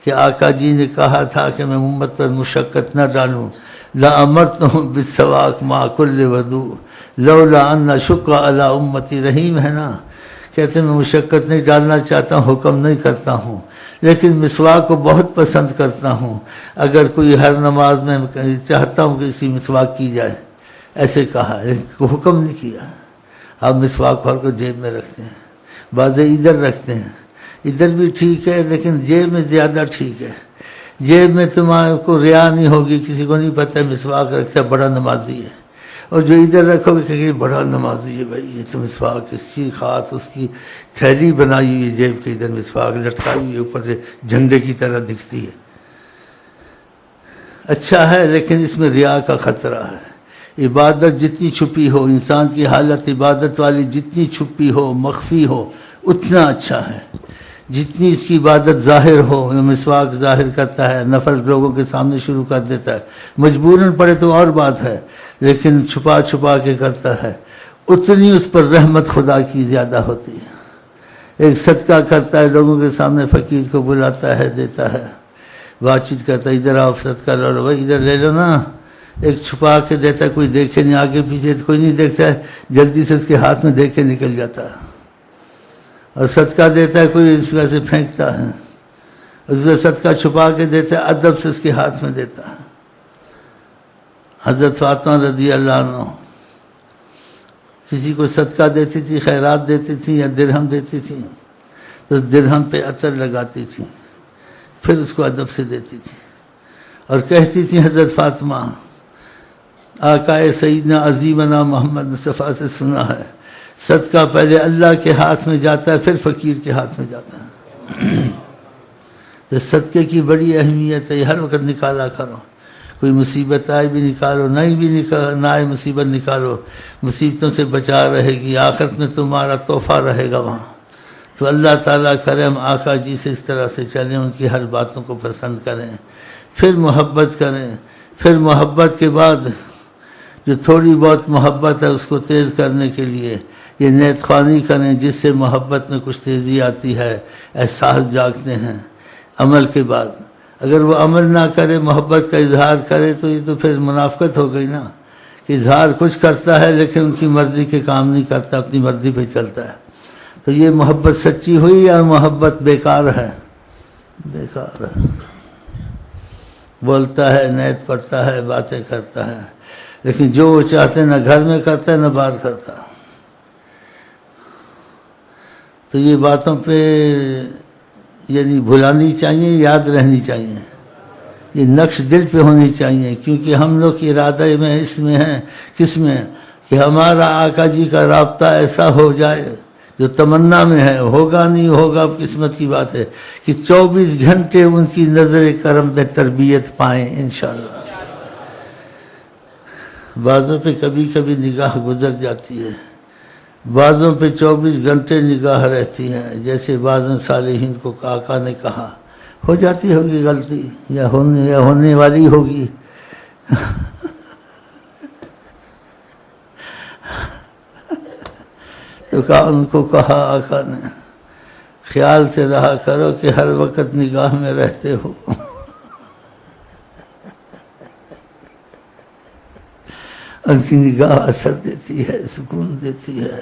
کہ آقا جی نے کہا تھا کہ میں امت پر مشقت نہ ڈالوں، لَأَمَرْتُهُم بِالسَّوَاكِ مَعَ كُلِّ وَضُوءٍ لَوْلَا أَنَّ شُقَّ عَلَىٰ أُمَّتِي رحیم ہے نا، کہتے ہیں میں مشقت نہیں ڈالنا چاہتا ہوں، حکم نہیں کرتا ہوں، لیکن مسواک کو بہت پسند کرتا ہوں، اگر کوئی ہر نماز میں چاہتا ہوں کہ اس کی مسواک کی جائے، ایسے کہا، لیکن حکم نہیں کیا۔ آپ مسواک ہر کو جیب میں رکھتے ہیں، بعض ادھر رکھتے ہیں، ادھر بھی ٹھیک ہے لیکن جیب میں زیادہ ٹھیک ہے، جیب میں تمہارے کو ریا نہیں ہوگی، کسی کو نہیں پتہ مسواک رکھتا ہے بڑا نمازی ہے، اور جو ادھر رکھو گے کہ بڑا نمازی ہے بھائی، یہ تو مسواک اس کی خاص اس کی تھیلی بنائی ہوئی جیب کے ادھر مسواک لٹکائی ہوئی اوپر سے جھنڈے کی طرح دکھتی ہے۔ اچھا ہے لیکن اس میں ریا کا خطرہ ہے۔ عبادت جتنی چھپی ہو، انسان کی حالت عبادت والی جتنی چھپی ہو مخفی ہو اتنا اچھا ہے، جتنی اس کی عبادت ظاہر ہو، مسواک ظاہر کرتا ہے، نفل لوگوں کے سامنے شروع کر دیتا ہے، مجبوراً پڑے تو اور بات ہے، لیکن چھپا چھپا کے کرتا ہے، اتنی اس پر رحمت خدا کی زیادہ ہوتی ہے۔ ایک صدقہ کرتا ہے، لوگوں کے سامنے فقیر کو بلاتا ہے، دیتا ہے، بات چیت کرتا ہے، ادھر آؤ صدقہ لے لو بھائی، ادھر لے لو نا، ایک چھپا کے دیتا ہے، کوئی دیکھے نہیں، آگے پیچھے کوئی نہیں دیکھتا ہے، جلدی سے اس کے ہاتھ میں دیکھ کے نکل جاتا ہے، اور صدقہ دیتا ہے کوئی اس وجہ سے پھینکتا ہے، اور صدقہ چھپا کے دیتا ہے، ادب سے اس کے ہاتھ میں دیتا ہے۔ حضرت فاطمہ رضی اللہ عنہ کسی کو صدقہ دیتی تھی، خیرات دیتی تھی یا درہم دیتی تھی، تو درہم پہ عطر لگاتی تھی، پھر اس کو ادب سے دیتی تھی، اور کہتی تھی حضرت فاطمہ، آقا سیدنا عظیمنا محمد مصطفیٰ سے سنا ہے، صدقہ پہلے اللہ کے ہاتھ میں جاتا ہے پھر فقیر کے ہاتھ میں جاتا ہے۔ تو صدقے کی بڑی اہمیت ہے، ہر وقت نکالا کرو، کوئی مصیبت آئے بھی نکالو، نہ آئے مصیبت نکالو، مصیبتوں سے بچا رہے گی، آخرت میں تمہارا تحفہ رہے گا وہاں۔ تو اللہ تعالیٰ کرے ہم آقا جی سے اس طرح سے چلیں، ان کی ہر باتوں کو پسند کریں، پھر محبت کریں، پھر محبت کے بعد جو تھوڑی بہت محبت ہے اس کو تیز کرنے کے لیے یہ نیت خوانی کریں، جس سے محبت میں کچھ تیزی آتی ہے، احساس جاگتے ہیں۔ عمل کے بعد اگر وہ عمل نہ کرے، محبت کا اظہار کرے، تو یہ تو پھر منافقت ہو گئی نا، کہ اظہار کچھ کرتا ہے لیکن ان کی مرضی کے کام نہیں کرتا، اپنی مرضی پہ چلتا ہے۔ تو یہ محبت سچی ہوئی یا محبت بیکار ہے؟ بیکار ہے، بولتا ہے، نیت پڑھتا ہے، باتیں کرتا ہے، لیکن جو وہ چاہتے ہیں نہ گھر میں کرتا ہے نہ باہر کرتا۔ تو یہ باتوں پہ یعنی بھلانی چاہیے، یاد رہنی چاہیے، یہ نقش دل پہ ہونی چاہیے، کیونکہ ہم لوگ کی ارادہ میں اس میں ہے، کس میں، کہ ہمارا آقا جی کا رابطہ ایسا ہو جائے جو تمنا میں ہے، ہوگا نہیں ہوگا اب قسمت کی بات ہے، کہ 24 گھنٹے ان کی نظر کرم میں تربیت پائیں انشاءاللہ۔ بعضوں پہ کبھی کبھی نگاہ گزر جاتی ہے، بعضوں پہ 24 گھنٹے نگاہ رہتی ہے، جیسے بعض صالحین کو آقا نے کہا، ہو جاتی ہوگی غلطی یا ہونے والی ہوگی، تو ان کو کہا آقا نے، خیال سے رہا کرو کہ ہر وقت نگاہ میں رہتے ہو۔ ان کی نگاہ اثر دیتی ہے، سکون دیتی ہے،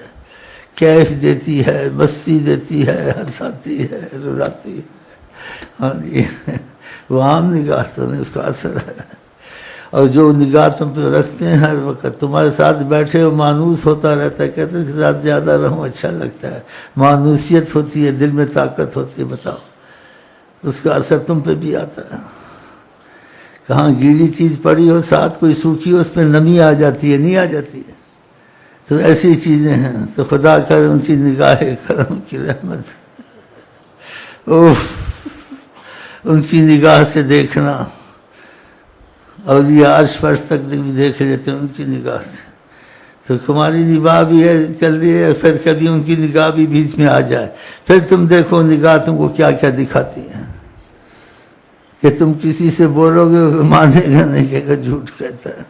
کیف دیتی ہے، مستی دیتی ہے، ہنساتی ہے، رلاتی ہے۔ ہاں جی، وہ عام نگاہ تو نہیں، اس کا اثر ہے۔ اور جو نگاہ تم پہ رکھتے ہیں ہر وقت تمہارے ساتھ بیٹھے ہو، مانوس ہوتا رہتا ہے، کہتے ہیں اس کے ساتھ زیادہ رہوں اچھا لگتا ہے، مانوسیت ہوتی ہے، دل میں طاقت ہوتی ہے، بتاؤ اس کا اثر تم پہ بھی آتا ہے۔ کہاں گیلی چیز پڑی ہو ساتھ کوئی سوکھی ہو، اس پہ نمی آ جاتی ہے، نہیں آ جاتی ہے؟ تو ایسی چیزیں ہیں، تو خدا کرے ان کی نگاہ کرم کی رحمت، ان کی نگاہ سے دیکھنا، اولیاء عرش فرش تک بھی دیکھ لیتے ہیں ان کی نگاہ سے۔ تو تمہاری نگاہ بھی ہے چل رہی ہے، پھر کبھی ان کی نگاہ بھی بیچ میں آ جائے، پھر تم دیکھو نگاہ تم کو کیا کیا دکھاتی ہے، کہ تم کسی سے بولو گے مانے گا نہیں، کہے گا جھوٹ کہتا ہے۔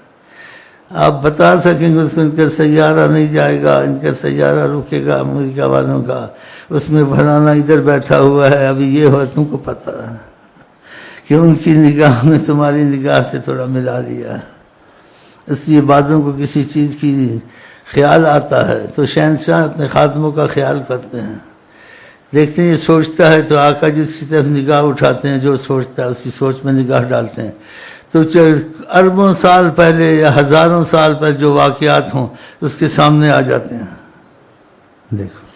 آپ بتا سکیں گے اس کو ان کا سیارہ نہیں جائے گا، ان کا سیارہ رکے گا امریکہ والوں کا، اس میں فلانا ادھر بیٹھا ہوا ہے، ابھی یہ ہو، تم کو پتہ ہے، کہ ان کی نگاہ میں تمہاری نگاہ سے تھوڑا ملا لیا، اس لیے بعضوں کو کسی چیز کی خیال آتا ہے تو شہنشاہ اپنے خادموں کا خیال کرتے ہیں، دیکھتے ہیں یہ سوچتا ہے تو آقا جس کی طرف نگاہ اٹھاتے ہیں، جو سوچتا ہے اس کی سوچ میں نگاہ ڈالتے ہیں، تو اربوں سال پہلے یا ہزاروں سال پہلے جو واقعات ہوں اس کے سامنے آ جاتے ہیں۔ دیکھو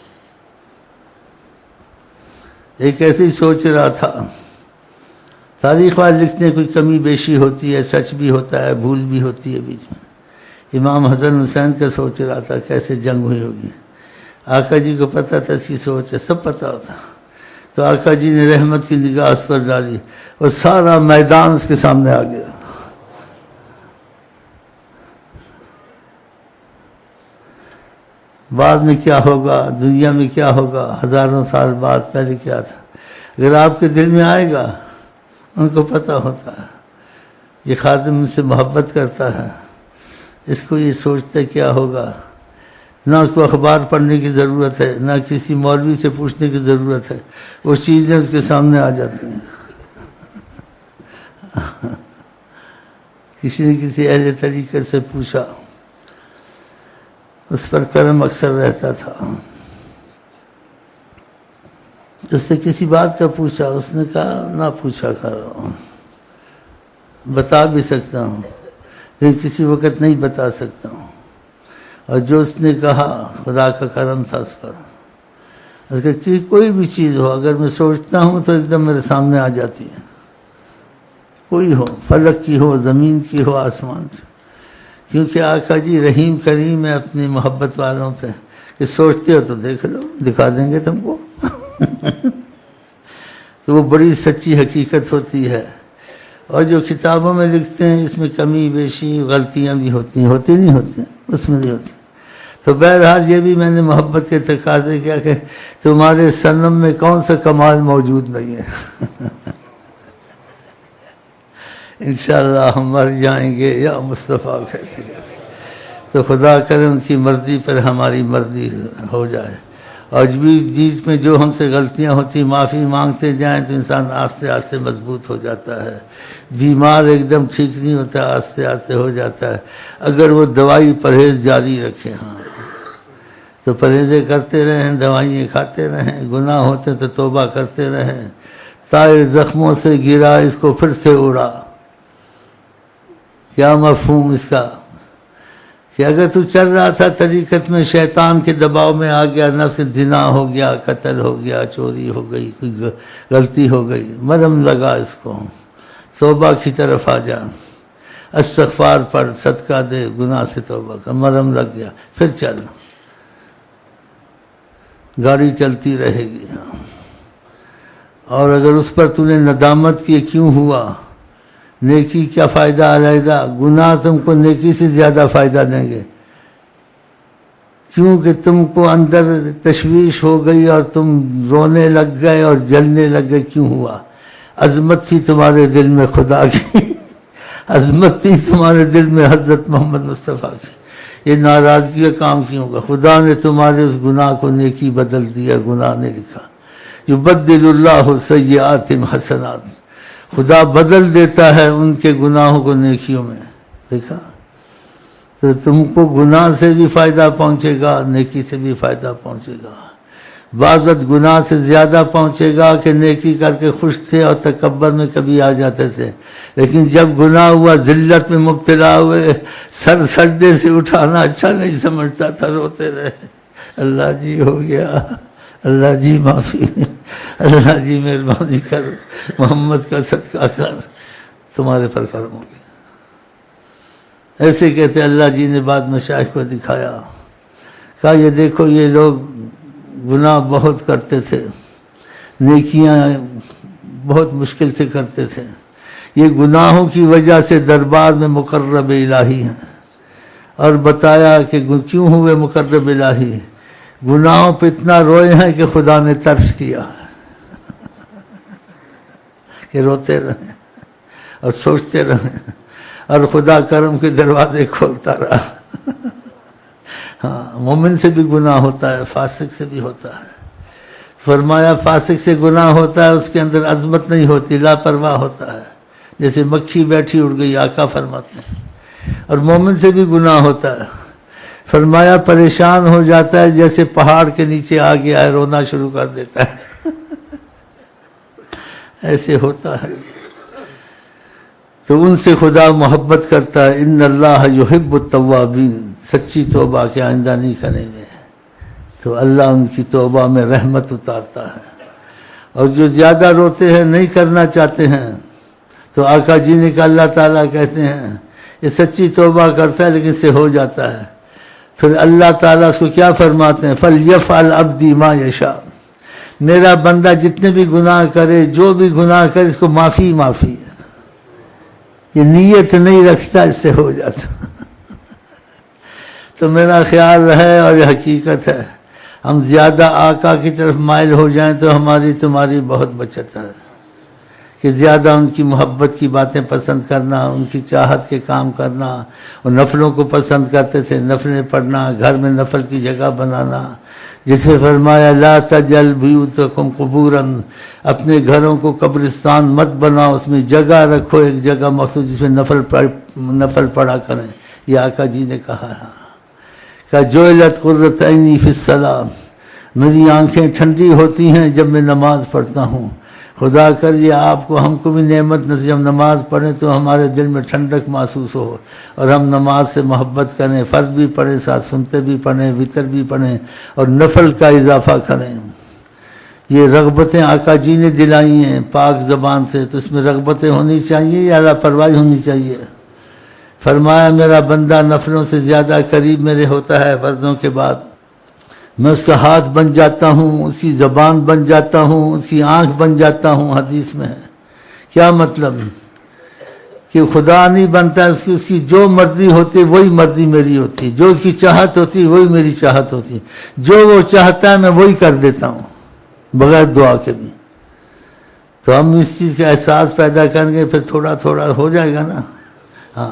ایک ایسے ہی سوچ رہا تھا، تاریخ والے لکھتے ہیں کوئی کمی بیشی ہوتی ہے، سچ بھی ہوتا ہے، بھول بھی ہوتی ہے بیچ میں۔ امام حسن حسین کا سوچ رہا تھا کیسے جنگ ہوئی ہوگی، آقا جی کو پتہ تھا اس کی سوچ ہے، سب پتہ ہوتا، تو آقا جی نے رحمت کی نگاہ اس پر ڈالی اور سارا میدان اس کے سامنے آ گیا۔ بعد میں کیا ہوگا، دنیا میں کیا ہوگا، ہزاروں سال بعد پہلے کیا تھا، اگر آپ کے دل میں آئے گا، ان کو پتہ ہوتا ہے یہ خادم ان سے محبت کرتا ہے، اس کو یہ سوچتے کیا ہوگا، نہ اس کو اخبار پڑھنے کی ضرورت ہے، نہ کسی مولوی سے پوچھنے کی ضرورت ہے، وہ چیزیں اس کے سامنے آ جاتی ہیں۔ کسی نے کسی اہل طریقے سے پوچھا، اس پر کرم اکثر رہتا تھا، اس سے کسی بات کا پوچھا، اس نے کہا نہ پوچھا کرو، بتا بھی سکتا ہوں لیکن کسی وقت نہیں بتا سکتا ہوں، اور جو اس نے کہا خدا کا کرم تھا اس پر، کہ کوئی بھی چیز ہو اگر میں سوچتا ہوں تو ایک دم میرے سامنے آ جاتی ہے، کوئی ہو، فلک کی ہو، زمین کی ہو، آسمان کی، کیونکہ آقا جی رحیم کریم ہے اپنی محبت والوں پہ، کہ سوچتے ہو تو دیکھ لو، دکھا دیں گے تم کو۔ تو وہ بڑی سچی حقیقت ہوتی ہے، اور جو کتابوں میں لکھتے ہیں اس میں کمی بیشی غلطیاں بھی ہوتی ہیں، ہوتی نہیں ہوتی ہیں، اس میں نہیں ہوتی۔ تو بہرحال یہ بھی میں نے محبت کے تقاضے کیا کہ تمہارے صنم میں کون سا کمال موجود نہیں ہے۔ انشاءاللہ ہم مر جائیں گے یا مصطفیٰ کہتے ہیں، تو خدا کرے ان کی مرضی پر ہماری مرضی ہو جائے، اور بیچ میں جو ہم سے غلطیاں ہوتی معافی مانگتے جائیں تو انسان آہستہ آہستہ مضبوط ہو جاتا ہے، بیمار ایک دم ٹھیک نہیں ہوتا، آہستہ آہستہ ہو جاتا ہے، اگر وہ دوائی پرہیز جاری رکھے، ہاں تو پرہیزیں کرتے رہیں، دوائیں کھاتے رہیں، گناہ ہوتے تو توبہ کرتے رہیں، طائر زخموں سے گرا اس کو پھر سے اڑا۔ کیا مفہوم اس کا، کہ اگر تو چل رہا تھا طریقت میں، شیطان کے دباؤ میں آ گیا، نفس زنا ہو گیا، قتل ہو گیا، چوری ہو گئی، کوئی غلطی ہو گئی، مرہم لگا اس کو، توبہ کی طرف آ جا، استغفار پڑھ، صدقہ دے، گناہ سے توبہ کا، مرہم لگ گیا، پھر چل، گاڑی چلتی رہے گی۔ اور اگر اس پر تو نے ندامت کی کیوں ہوا، نیکی کیا فائدہ علیحدہ، گناہ تم کو نیکی سے زیادہ فائدہ دیں گے، کیونکہ تم کو اندر تشویش ہو گئی اور تم رونے لگ گئے اور جلنے لگ گئے، کیوں ہوا، عظمت تھی تمہارے دل میں خدا کی، عظمت تھی تمہارے دل میں حضرت محمد مصطفیٰ کی، یہ ناراضگی کا کام کیوں ہوگا، خدا نے تمہارے اس گناہ کو نیکی بدل دیا، گناہ نے لکھا، یبدل اللہ سیئات حسنات، خدا بدل دیتا ہے ان کے گناہوں کو نیکیوں میں، دیکھا، تو تم کو گناہ سے بھی فائدہ پہنچے گا، نیکی سے بھی فائدہ پہنچے گا، بعضت گناہ سے زیادہ پہنچے گا کہ نیکی کر کے خوش تھے اور تکبر میں کبھی آ جاتے تھے، لیکن جب گناہ ہوا ذلت میں مبتلا ہوئے، سر سجدے سے اٹھانا اچھا نہیں سمجھتا تھا، روتے رہے، اللہ جی ہو گیا، اللہ جی معافی، اللہ جی مہربانی کر، محمد کا صدقہ کر، تمہارے پر کرم ہو گیا، ایسے کہتے اللہ جی نے بعد مشائخ کو دکھایا، کہا یہ دیکھو یہ لوگ گناہ بہت کرتے تھے، نیکیاں بہت مشکل سے کرتے تھے، یہ گناہوں کی وجہ سے دربار میں مقرب الہی ہیں، اور بتایا کہ کیوں ہوئے مقرب الہی، گناہوں پہ اتنا روئے ہیں کہ خدا نے ترس کیا کہ روتے رہیں اور سوچتے رہیں، اور خدا کرم کے دروازے کھولتا رہا۔ ہاں مومن سے بھی گناہ ہوتا ہے، فاسق سے بھی ہوتا ہے، فرمایا فاسق سے گناہ ہوتا ہے، اس کے اندر عظمت نہیں ہوتی، لاپرواہ ہوتا ہے، جیسے مکھی بیٹھی اڑ گئی، آقا فرماتے ہیں۔ اور مومن سے بھی گناہ ہوتا ہے، فرمایا پریشان ہو جاتا ہے جیسے پہاڑ کے نیچے آ گیا ہے، رونا شروع کر دیتا ہے ایسے ہوتا ہے۔ تو ان سے خدا محبت کرتا ہے، ان اللہ یحب التوابین، سچی توبہ کے آئندہ نہیں کریں گے تو اللہ ان کی توبہ میں رحمت اتارتا ہے۔ اور جو زیادہ روتے ہیں، نہیں کرنا چاہتے ہیں، تو آقا جی نے کہا اللہ تعالیٰ کہتے ہیں یہ سچی توبہ کرتا ہے لیکن اس سے ہو جاتا ہے، پھر اللہ تعالیٰ اس کو کیا فرماتے ہیں، فَلْيَفْعَلْ عَبْدِي مَا يَشَاءُ، میرا بندہ جتنے بھی گناہ کرے، جو بھی گناہ کرے، اس کو معافی ہے، یہ نیت نہیں رکھتا، اس سے ہو جاتا تو میرا خیال ہے اور یہ حقیقت ہے، ہم زیادہ آقا کی طرف مائل ہو جائیں تو ہماری تمہاری بہت بچت ہے، کہ زیادہ ان کی محبت کی باتیں پسند کرنا، ان کی چاہت کے کام کرنا، اور نفلوں کو پسند کرتے تھے، نفلیں پڑھنا، گھر میں نفل کی جگہ بنانا، جسے فرمایا لا تجعل بیوتکم قبورا، اپنے گھروں کو قبرستان مت بناؤ، اس میں جگہ رکھو، ایک جگہ مخصوص جس میں نفل پڑھا کریں، یہ آقا جی نے کہا ہے کہ جعلت قرۃ عینی فی الصلاۃ، میری آنکھیں ٹھنڈی ہوتی ہیں جب میں نماز پڑھتا ہوں، خدا کر یہ آپ کو، ہم کو بھی نعمت نہ، جب نماز پڑھیں تو ہمارے دل میں ٹھنڈک محسوس ہو اور ہم نماز سے محبت کریں، فرض بھی پڑھیں، ساتھ سنتے بھی پڑھیں، وتر بھی پڑھیں اور نفل کا اضافہ کریں۔ یہ رغبتیں آقا جی نے دلائی ہیں پاک زبان سے، تو اس میں رغبتیں ہونی چاہیے یا لاپرواہی ہونی چاہیے؟ فرمایا میرا بندہ نفلوں سے زیادہ قریب میرے ہوتا ہے فرضوں کے بعد، میں اس کا ہاتھ بن جاتا ہوں، اس کی زبان بن جاتا ہوں، اس کی آنکھ بن جاتا ہوں۔ حدیث میں ہے، کیا مطلب کہ خدا نہیں بنتا، اس کی جو مرضی ہوتی وہی مرضی میری ہوتی، جو اس کی چاہت ہوتی وہی میری چاہت ہوتی، جو وہ چاہتا ہے میں وہی کر دیتا ہوں بغیر دعا کے بھی۔ تو ہم اس چیز کا احساس پیدا کریں گے، پھر تھوڑا تھوڑا ہو جائے گا نا۔ ہاں،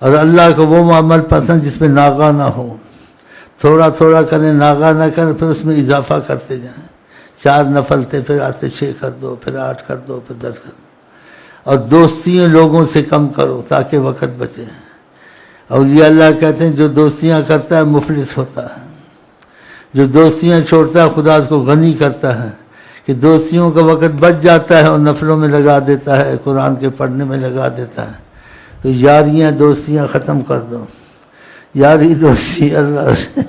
اور اللہ کو وہ عمل پسند جس میں ناغہ نہ ہو، تھوڑا تھوڑا کریں، ناغہ نہ کریں، پھر اس میں اضافہ کرتے جائیں، 4 نفل تھے پھر آتے 6 کر دو، پھر 8 کر دو، پھر 10 کر دو، اور دوستیاں لوگوں سے کم کرو تاکہ وقت بچے۔ اولیاء اللہ کہتے ہیں جو دوستیاں کرتا ہے مفلس ہوتا ہے، جو دوستیاں چھوڑتا ہے خدا اس کو غنی کرتا ہے، کہ دوستیوں کا وقت بچ جاتا ہے اور نفلوں میں لگا دیتا ہے، قرآن کے پڑھنے میں لگا دیتا ہے۔ تو یاریاں دوستیاں ختم کر دو، یاری دوستی اللہ سے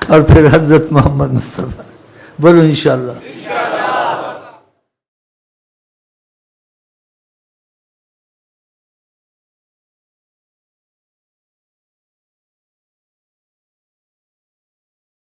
اور پھر حضرت محمد مصطفیٰ، بولو انشاءاللہ۔